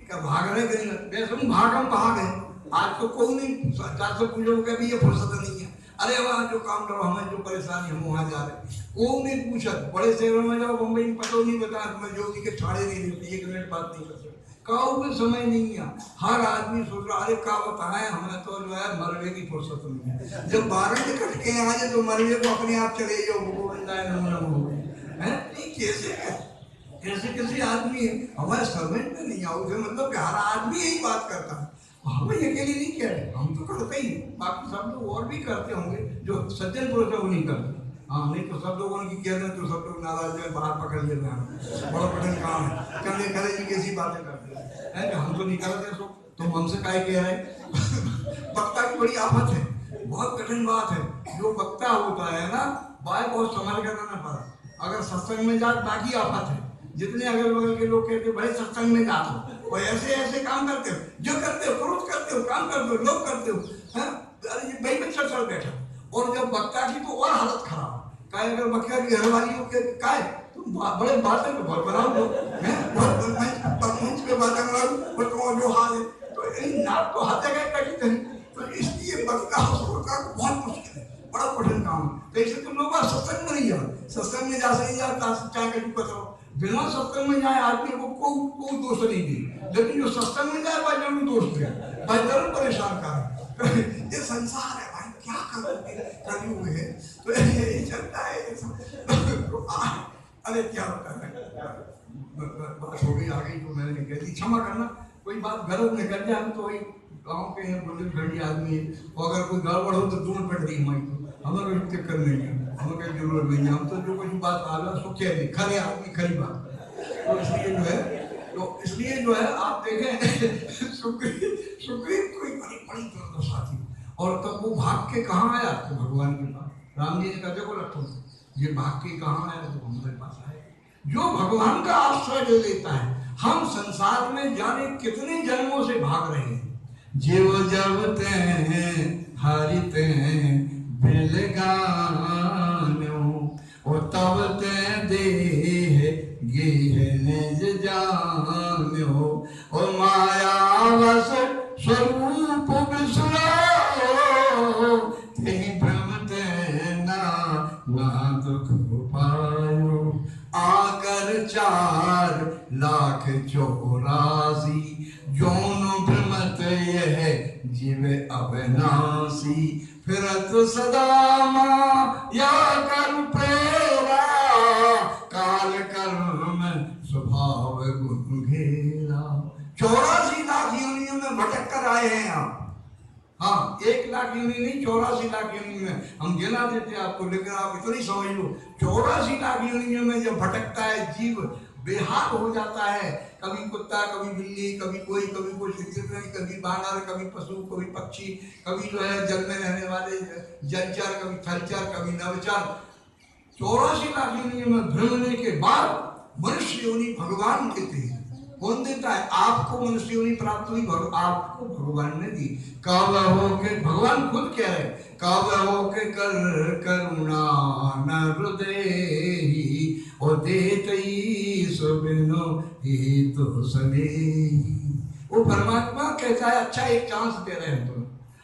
क्या भाग रहे कि नहीं? वैसे भागम भाग है, आज तो कोई नहीं, 400 पूछो कभी ये फुर्सत नहीं है, अरे वहाँ जो काम करो, हमें जो परेशानी हम वहाँ जा रहे, कोई नहीं पूछा। बड़े शहरों में जाओ, बम्बई में पता नहीं बता, मैं जोगी के ठाड़े नहीं देते, 1 मिनट बात नहीं कर सकते, काऊ में समय नहीं है। हर आदमी सोच रहा अरे का बताए, हमें तो जो है मरवे की फुर्सत नहीं है। जब 12 निकट के आ जाए तो मरवे को अपने आप चले जाओ, कैसे आदमी है, हमारे समझ में नहीं आओ, मतलब हर आदमी यही बात करता है, हमें अकेले नहीं कह रहे, हम तो करते ही, बाकी सब लोग और भी करते होंगे, जो सज्जन पुरुष है वो नहीं करते। हाँ नहीं तो सब लोगों की कह दें तो सब लोग नाराज है, बाहर पकड़ लेते हैं, बड़ा कठिन काम है, करने करे जी कैसी बातें करते हैं, हम तो नहीं करते, सो तुम हमसे काहे कह रहे हैं? वक्ता की बड़ी आफत है, बहुत कठिन बात है। जो वक्ता होता है ना, बाय बहुत संभाल कर रहना पड़ा। अगर सत्संग में जात बाकी आफत है, जितने अगल बगल के लोग कहते बड़े सत्संग में जाते हो और ऐसे ऐसे काम करते हो, जो करते हो क्रोध करते हो, काम करते हो, लोग करते हो, अरे ये भाई बच्चा चल बैठा। और जब वक्ता की तो और हालत खराब, काहे अगर वक्ता की घर वाली हो के काहे तुम बड़े बातें तो बहुत बनाओ दो, मंच पे बातें बनाओ, और जो हाल है तो नाक तो हाथ जगह कटी नहीं, तो इसलिए वक्ता बहुत मुश्किल है, बड़ा कठिन काम है। तो इसलिए तुम लोग सत्संग में नहीं जाओ, सत्संग में जा सही जाता चाहे कहीं बताओ, बिना सत्संग में जाए आदमी को कोई दोष नहीं दी, लेकिन जो सत्संग में जाए भाई जरूर दोष दे, भाई जरूर परेशान कर। ये संसार है भाई, क्या करोगे, कभी हुए है तो यही चलता है। अरे क्या होता है, बात हो गई आ गई तो मैंने कह दी, क्षमा करना, कोई बात गलत निकल जाए, हम तो वही गाँव के हैं, बुजुर्ग घड़ी आदमी है, और अगर कोई गड़बड़ हो तो दूर पड़ दी हमारी, तो हमें कोई चक्कर नहीं है, हमें कोई जरूरत नहीं है, हम तो जो कुछ बात आ रहा सो कह दे, खरे आदमी खरी बात। तो इसलिए जो है आप देखें सुग्रीव कोई बड़ी दुर्दशा थी, और तब वो भाग के कहाँ आया, तो भगवान के पास। राम जी ने कहा देखो लक्ष्मण, ये भाग के कहाँ आया, तो हमारे पास आए। जो भगवान का आश्रय ले लेता है, हम संसार में जाने कितने जन्मों से भाग रहे हैं, जीव जब ते हरिते बिलगानो, और तब ते देह गेह निज जानो, और माया चौरासी, जौन भ्रमत यह जीव अविनाशी, फिरत सदा माया कर प्रेरा, काल कर्म स्वभाव गुण घेरा। 84 लाख योनियों में भटक कर आए हैं आप। हाँ, 1 लाख योनि नहीं, 84 लाख योनि में हम गिना देते आपको, लेकिन आप इतनी समझ लो 84 लाख योनियों में जब भटकता है जीव, बेहाल हो जाता है, कभी कुत्ता, कभी बिल्ली, कभी कोई कभी बानर, कभी पशु, कभी पक्षी, कभी जो है जल में रहने वाले जलचर, कभी थलचर, कभी नवचर। 84 लाख योनियों में भ्रमने के बाद मनुष्य योनि भगवान देते हैं। कौन देता है? आपको मनुष्य योनि प्राप्त हुई, आपको भगवान ने दी। कब हो के, भगवान खुद कह रहे, कब हो के कर करुणा न हृदय, और देते सुबिनो ही तो सने। वो परमात्मा कहता है, अच्छा एक चांस दे रहे हैं तुम,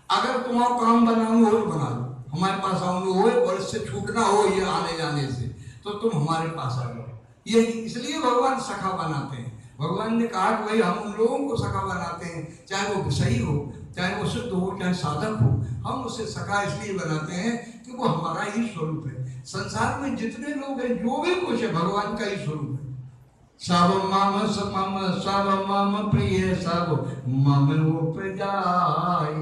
अगर तुम्हारा काम बनाना हो बना लो, हमारे पास आने हो और इससे छूटना हो ये आने जाने से, तो तुम हमारे पास आ जाओ। ये इसलिए भगवान सखा बनाते हैं। भगवान ने कहा कि भाई हम उन लोगों को सखा बनाते हैं, चाहे वो विषयी हो, चाहे वो शुद्ध हो, चाहे साधक हो, हम उसे सखा इसलिए बनाते हैं कि वो हमारा ही स्वरूप है। संसार में जितने लोग हैं, जो भी कुछ है, भगवान का ही स्वरूप है। सब माम प्रिय, सब मम उपजाई,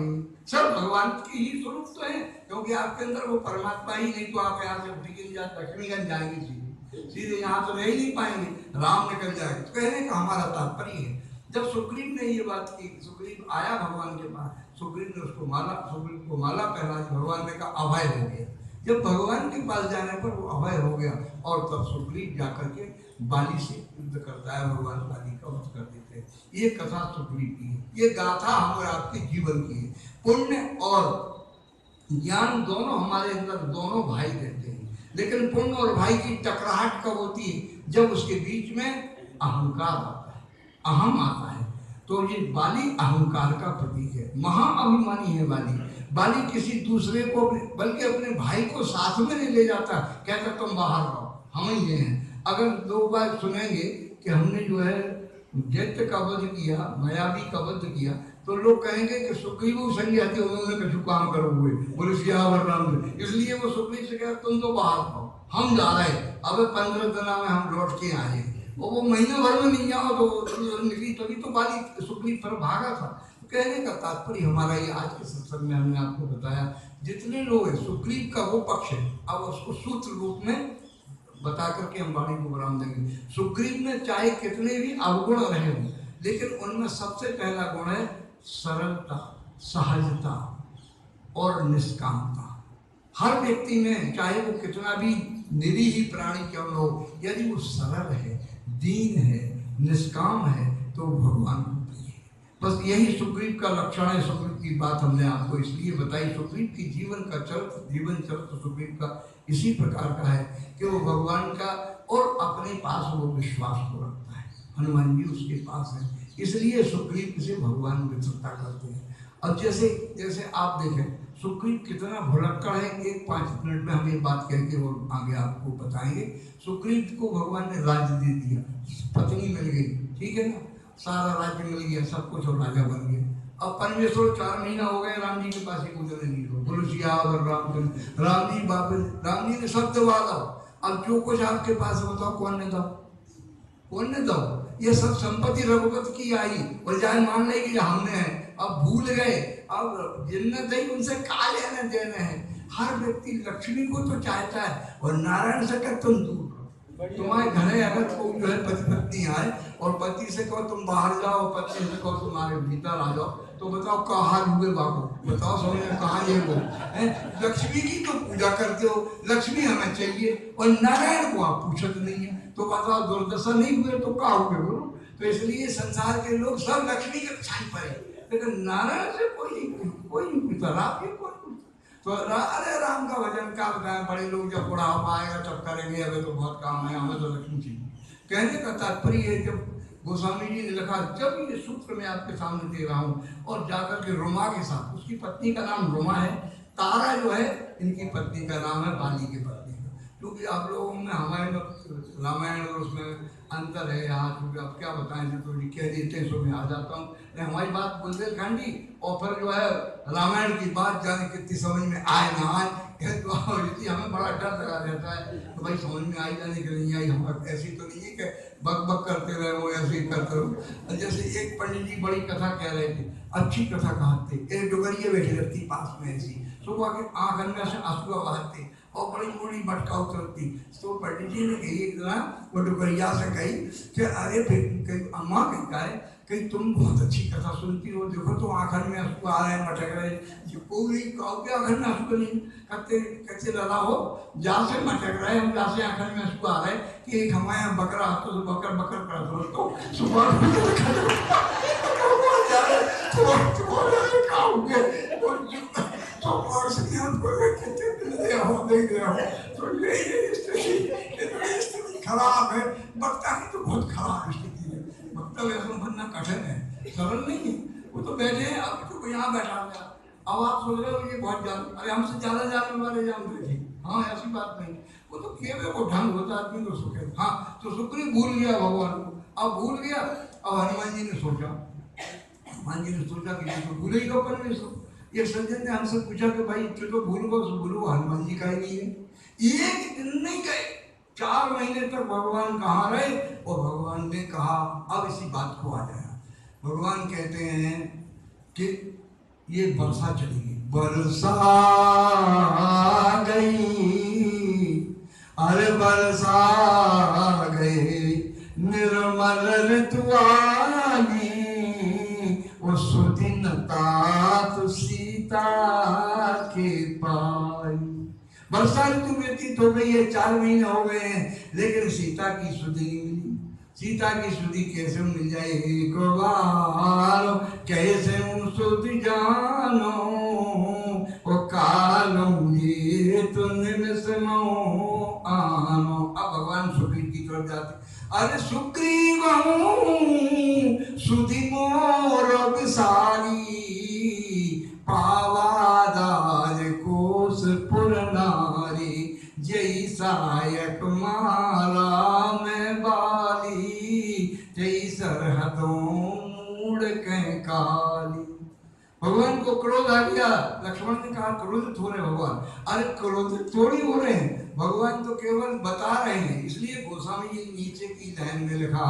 सब भगवान की ही स्वरूप तो है, क्योंकि आपके अंदर वो परमात्मा ही नहीं तो आप यहाँ से लक्ष्मीगंज जाएंगे, सीधे यहाँ तो रह ही नहीं पाएंगे, राम निकल जाएंगे। तो कहने का हमारा तात्पर्य है, जब सुग्रीव ने ये बात की, सुग्रीव आया भगवान के पास, सुग्रीव ने उसको सुग्रीव को माला पहनाई, भगवान ने कहा अभय हो गया। जब भगवान के पास जाने पर वो अभय हो गया, और तब सुग्रीव जाकर के बाली से युद्ध करता है, भगवान बाली का वध कर देते हैं। ये कथा सुग्रीव की है, ये गाथा हमारे आपके जीवन की है। पुण्य और ज्ञान दोनों हमारे अंदर, दोनों भाई रहते हैं, लेकिन पुण्य और भाई की टकराहट कब होती है? जब उसके बीच में अहंकार आता है, अहम आता है। तो ये बाली अहंकार का प्रतीक है, महाअभिमानी है बाली। बाली किसी दूसरे को, बल्कि अपने भाई को साथ में नहीं ले जाता, कहता तुम बाहर रहो, हम ही हैं। अगर लोग बात सुनेंगे कि हमने जो है दैत्य का वध किया, मायावी का वध किया, तो लोग कहेंगे कि सुग्रीव संज्ञाति उन्होंने कुछ काम करो हुए, बोले सियावर रामचंद्र। इसलिए वो सुग्रीव से कहता तुम तो बाहर रहो, हम जा रहे, अब 15 दिन में हम लौट के आए। और वो महीने भर में नहीं जाओ तो निकली, तभी तो बाली सुग्रीव पर भागा था। कहने का तात्पर्य हमारा ये आज के सत्संग में हमने आपको बताया, जितने लोग हैं, सुग्रीव का वो पक्ष है, अब उसको सूत्र रूप में बता करके हम वाणी को विराम देंगे। सुग्रीव में चाहे कितने भी अवगुण रहे हों, लेकिन उनमें सबसे पहला गुण है सरलता, सहजता और निष्कामता। हर व्यक्ति में, चाहे वो कितना भी निरीह प्राणी क्यों न हो, यदि वो सरल है, दीन है, निष्काम है, तो भगवान को प्रिय है। बस यही सुग्रीव का लक्षण है। सुग्रीव की बात हमने आपको इसलिए बताई, सुग्रीव की जीवन चरित्र सुग्रीव का इसी प्रकार का है कि वो भगवान का और अपने पास वो विश्वास को रखता है। हनुमान जी उसके पास है, इसलिए सुग्रीव से भगवान मित्रता करते हैं। अब जैसे आप देखें सुग्रीव कितना भुलक्कड़ है, एक 5 मिनट में हम ये बात कह के और आगे आपको बताएंगे। सुग्रीव को भगवान ने राज्य दे दिया, पत्नी मिल गई, ठीक है ना, सारा राज्य मिल गया, सब कुछ, और राजा बन गया। अब परमेश्वर 4 महीना हो गए राम जी के पास ही गुजरने नहीं हो, बोलो सियावर रामचंद्र। राम जी ने सब दबा दो, अब जो कुछ आपके पास है बताओ कौन ने दो, कौन ने दो? ये सब संपत्ति रघुपत की आई, और जाए मान ले कि हमने है, अब भूल गए, अब जिन्नत है उनसे का लेने देने हैं। हर व्यक्ति लक्ष्मी को तो चाहता है, और नारायण से कहते तुम दूर, तुम्हारे घरे अगर कोई जो है पति पत्नी आए और पति से कहो तुम बाहर जाओ, पत्नी से कहो तुम्हारे भीतर आ जाओ, तो बताओ कहाँ हुए बाबू, बताओ समझ कहाँ ये वो है? लक्ष्मी की तो पूजा करते हो, लक्ष्मी हमें चाहिए, और नारायण को आप पूछत नहीं है, तो बताओ दुर्दशा नहीं हुए तो क्या हुए बोलो? तो इसलिए संसार के लोग सब लक्ष्मी के छाई पाए, लेकिन नारायण से कोई नहीं पूछता, राम जी कोई पूछता। तो अरे राम का भजन क्या बताएं, बड़े लोग जब बुढ़ापा आएगा तब करेंगे, अभी तो बहुत काम है, हमें तो लक्ष्मी चाहिए। कहने का तात्पर्य है, जब गोस्वामी जी ने लिखा, जब ये सूत्र मैं आपके सामने दे रहा हूँ, और जाकर के रुमा के साथ, उसकी पत्नी का नाम रुमा है, तारा जो है इनकी पत्नी का नाम है बाली की पत्नी का, क्योंकि आप लोगों में हमारे में रामायण और उसमें अंतर है यहाँ, क्योंकि अब क्या बताएं जो तो कह देते हैं, सो मैं आ जाता हूँ। नहीं, हमारी बात बुंदेलखंड जी, और फिर जो है रामायण की बात जाने कितनी समझ में आए ना आए, तो इसलिए हमें बड़ा डर लगा रहता है तो भाई समझ में आई जाने के नहीं आई। हमारा ऐसी तो नहीं है कि बक बक करते रहे वो, ऐसे ही करते रहो। जैसे एक पंडित जी बड़ी कथा कह रहे थे, अच्छी कथा कहते, एक डुगरिया बैठी रहती पास में ऐसी, सुबह के आंख में से आंसू बहाते और बड़ी बड़ी मटका उतरती। तो पंडित जी ने कही एक दिन वो डुगरिया से कही कि अरे कहीं अम्मा कहता है कि तुम बहुत अच्छी कथा सुनती हो, देखो तो आंखन में आंसू आ रहे हैं, मटक रहे, कोई कहो क्या आंखन में आंसू नहीं कहते, कैसे लड़ा हो जा से मटक रहे हम, जा से आंखन में आंसू आ रहे कि एक हमारे यहाँ बकरा तो बकर बकर कर दो तो सुबह खराब है, बक्ता की तो बहुत खराब स्थिति है। बक्ता वैसा बनना कठिन है, सरल नहीं है। वो तो बैठे हैं, अब तो यहाँ बैठा गया, अब आप सोच रहे हो ये बहुत जान, अरे हमसे ज्यादा जानने वाले जानते थे। हाँ, ऐसी बात नहीं, वो तो केवल वो ढंग होता आदमी को सुखे। हाँ, तो सुग्रीव भूल गया भगवान को, अब भूल गया। अब हनुमान जी ने सोचा, हनुमान जी ने सोचा कि ये तो भूले ही को परमेश्वर। एक सज्जन ने हमसे पूछा कि भाई तू तो भूलो, हनुमान जी का ही नहीं है। एक दिन नहीं गए, 4 महीने तक भगवान कहाँ रहे, और भगवान ने कहा अब इसी बात को आ जाए। भगवान कहते हैं कि ये वर्षा चली गई, वर्षा गई, अरे वर्षा गई, निर्मल ऋतुवानी, वो सुदिन तात सीता के पाई। वर्षा ऋतु व्यतीत हो गई है, 4 महीने हो गए हैं, लेकिन सीता की सुधि नहीं मिली। सीता की सुधि कैसे मिल जाए एक बार, कैसे सुधि जानो, ओ कालो ये तो निमिष आनो। अब भगवान सुग्रीव की तरफ जाते, अरे सुग्रीव सुधि मोर विसारी, पावादार कोस पुर नारी, जय सहायक माला में बाली, जय सरहदों मूड़ कह काली। भगवान को क्रोध आ गया। लक्ष्मण ने कहा क्रोधित हो रहे भगवान, अरे क्रोधित थोड़ी हो रहे हैं, भगवान तो केवल बता रहे हैं। इसलिए गोस्वामी जी नीचे की लाइन में लिखा,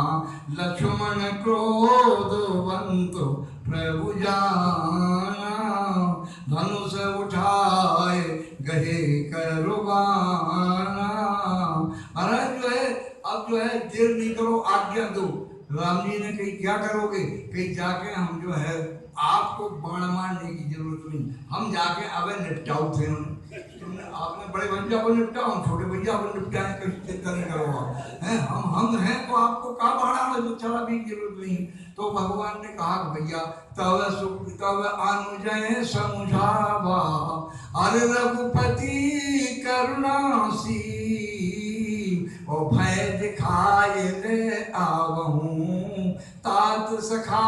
लक्ष्मण क्रोधवंत प्रभु जाना, धनुष उठाए गहे करवाना। महाराज जो है अब जो है देर नहीं करो, आज्ञा दो। राम जी ने कही क्या करोगे, कहीं जाके हम जो है आपको बाण मारने की जरूरत नहीं, हम जाके अब निपटाओ थे तुमने, आपने बड़े भैया को निपटाओ, हम छोटे भैया को निपटाए, कहीं चिंता नहीं करो हैं, हम हैं तो आपको कहा बाढ़ा तो चला भी जरूरत नहीं। तो भगवान ने कहा भैया तब अनुजय समझावा, अरे रघुपति करुणासी, ओ भय दिखाए ले आवहूं, तात सखा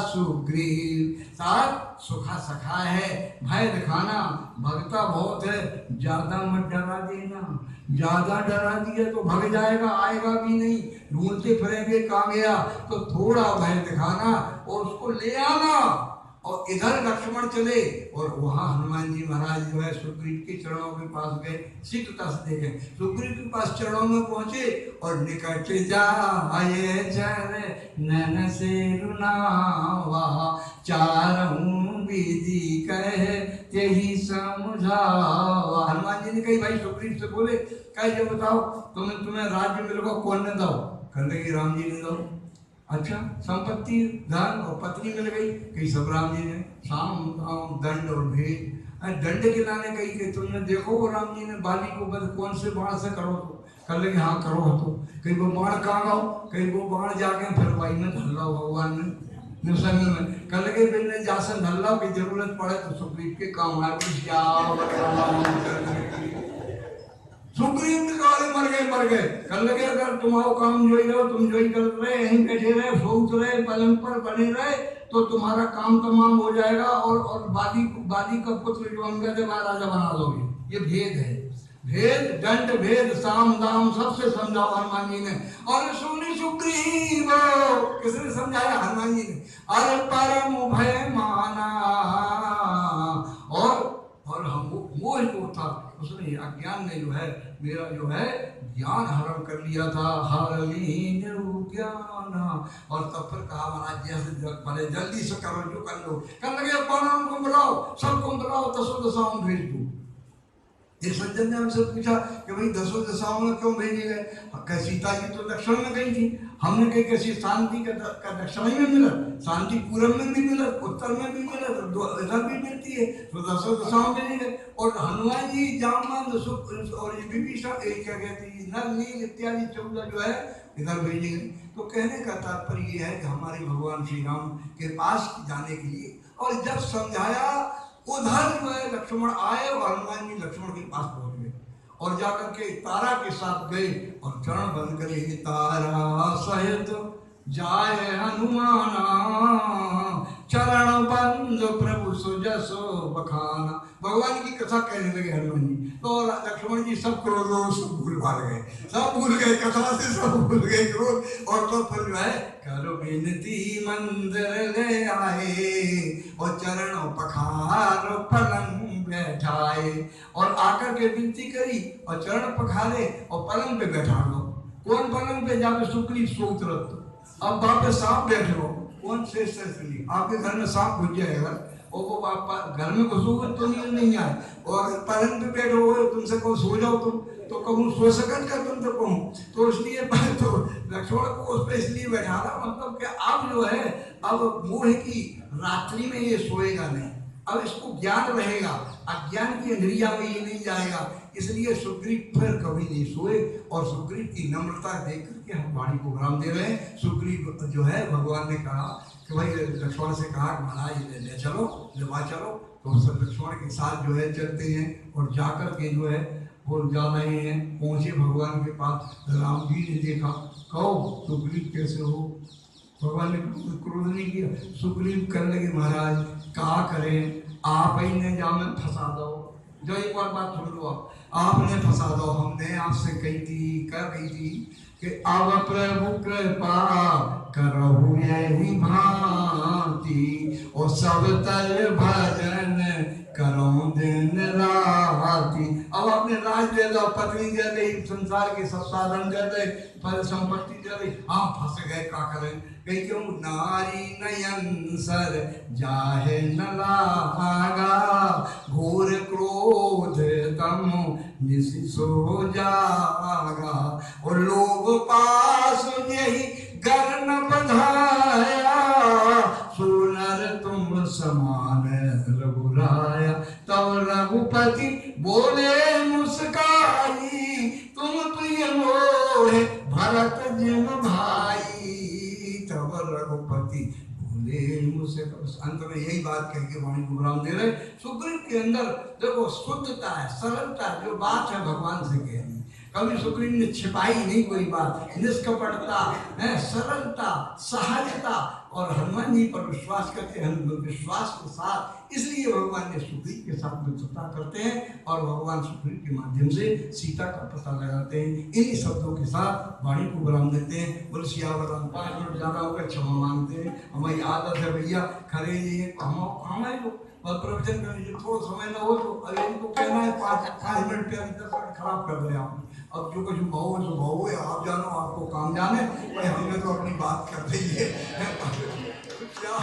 सुग्रीव। तात सुखा सखा है, भय दिखाना, भगता बहुत है, ज्यादा मत डरा देना। ज्यादा डरा दिया तो भग जाएगा, आएगा भी नहीं, ढूंढते फिरेंगे कहाँ गया। तो थोड़ा भय दिखाना और उसको ले आना। और इधर लक्ष्मण चले और वहां हनुमान जी महाराज जो है सुग्रीव के चरणों के पास गए, शीघ्रता से देखे सुग्रीव के पास चरणों में पहुंचे और निकट जाए चर नैन से रुनावा, चारों विधि कहे तेहि समझावा। हनुमान जी ने कही भाई सुग्रीव से बोले, कहे जो बताओ तुम्हें राज्य मिलेगा, कौन ने दो? कहने लगे राम जी ने दो। अच्छा, संपत्ति धन और पत्नी मिल गई, कहीं सब राम जी ने, साम दाम दंड और भेद। दंड के लाने कही कि तुमने देखो वो राम जी ने बाली को बद कौन से बाण से करो, तो कर लगे हाँ करो तो। कहीं वो बाण कहाँ गाओ, कहीं वो बाण जाके फिर भाई में धल लो भगवान ने निसंग में, कर लगे बिना जासन धल लो की जरूरत पड़े तो सुग्रीव के काम आए। सुग्रीव ने कहा मर गए। कर लगे अगर तुम्हारा काम जो ही रहो, तुम जो ही कर रहे, यहीं बैठे रहे, सोच रहे, पलंग पर बने रहे, तो तुम्हारा काम तमाम हो जाएगा और बाली का पुत्र जो अंगद है राजा बना दोगे। ये भेद है। भेद दंड भेद साम दाम सबसे समझाओ हनुमान जी ने। और सुनी सुग्रीव, किसने समझाया? हनुमान जी ने। अरे परम भय माना, और हम मोह को था, उसने अज्ञान ने जो है मेरा जो है ज्ञान हरण कर लिया था। हरलीन ज्ञान। और तब फिर कहा महाराज जैसे भले जल्दी से करो जो कर लो। कहने लगे कौन को बुलाओ, सबको बुलाओ, दसों दशाओं भेज दो। एक सज्जन ने हमसे पूछा कि भाई दसों दशाओं में क्यों भेजे गए? सीता जी तो दक्षिण में गई थी। हमने कही कैसी शांति का दक्षिण में मिला, शांति पूरब में भी मिला, उत्तर में भी मिला, तो इधर भी मिलती है, तो दसों दशाओं भेजे गए। और हनुमान जी जामवंत और विभीषण क्या कहती नल नील इत्यादि 14 जो है इधर भेजे गए। तो कहने का तात्पर्य यह है कि हमारे भगवान श्री राम के पास जाने के लिए, और जब समझाया उधर जो है लक्ष्मण आए और हनुमान जी लक्ष्मण के पास पहुंच गए और जाकर के तारा के साथ गए और चरण बंद करे, तारा सहित जाय हनुमाना, चरण बंद प्रभु सुजसो बखाना। भगवान की कथा कहने लगे हनुमान जी, तो लक्ष्मण जी सब क्रोध भूल भाग गए, सब भूल गए, कथा से सब भूल गए क्रोध। और तो फिर जो है करो विनती मंदिर ले आए और चरण पखार पलंग बैठाए। और आकर के विनती करी और चरण पखारे और पलंग पे बैठा लो। कौन पलंग पे? जाके सुग्रीव सोच रख। अब वहां पे सांप बैठे हो, कौन से सुनिए आपके घर में सांप घुस जाएगा और वो आप घर में घुसोगे तो नहीं आए, और पलंग पे बैठे हो तुमसे कहो सो जाओ तुम तो कहूँ सो सकन कर तुम तो कहूँ। तो इसलिए तो लक्ष्मण को उस पर इसलिए बैठाना, मतलब कि अब जो है अब मोह की रात्रि में ये सोएगा नहीं, अब इसको ज्ञान रहेगा, अज्ञान की अंधेरिया में ये नहीं जाएगा। इसलिए सुग्रीव फिर कभी नहीं सोए। और सुग्रीव की नम्रता देख करके हम वाणी को विराम दे रहे हैं। सुग्रीव जो है भगवान ने कहा कि भाई लक्ष्मण से कहा महाराज ले चलो, लेवा चलो। तो सब लक्ष्मण के साथ जो है चलते हैं और जाकर के जो है वो जा रहे हैं। पहुंचे भगवान के पास, राम जी ने देखा, कहो सुग्रीव कैसे हो? भगवान ने क्रोध नहीं किया। सुग्रीव करने लगे महाराज क्या करें, आप ही ने जामे फंसा दो। जो एक बात सुन लो, आपने फंसा दो, हमने आपसे कही थी कि अब प्रभु कृपा करहु यही भांति, और सब तर भजन करो दिन राति। अब आपने राज दे दो, पत्नी दे दे, संसार के सब साधन दे दे, पर संपत्ति दे दे, हाँ फंस गए, क्या करें? कहीं क्यों? नारी नयन सर जाहे न लागा, घोर क्रोध तम निसो जागा, और लोग पास यही घर न बधाया, सुनर तुम समान रघुराया। तब रघुपति बोले मुस्काई, तुम प्रिय मोहे भरत जिम भाई। तब रघुपति बोले मुझसे, अंत में यही बात कह के वाणी को विराम दे रहे। सुग्रीव के अंदर देखो शुद्धता है, सरलता, जो बात है भगवान से कहनी, कभी सुग्रीव ने छिपाई नहीं कोई बात, निष्कपटता है, सरलता, सहजता, और हनुमान जी पर विश्वास करते हैं विश्वास के साथ। इसलिए भगवान ने सुग्रीव के साथ मित्रता करते हैं और भगवान सुग्रीव के माध्यम से सीता का पता लगाते हैं। इन्हीं शब्दों के साथ वाणी को विराम देते हैं। बोले सियावर राम, 5 मिनट ज्यादा हो गए, क्षमा मांगते हैं, हमारी आदत है भैया, खड़े ये हमारे को और प्रवचन करने जो थोड़ा समय ना हो तो अरे इनको कहना है 5 मिनट पे 10 मिनट खराब कर रहे हैं आपने। अब जो कुछ भाव है सो भाव है, आप जानो, आपको काम जाने, हमने तो अपनी बात कर दी है। क्या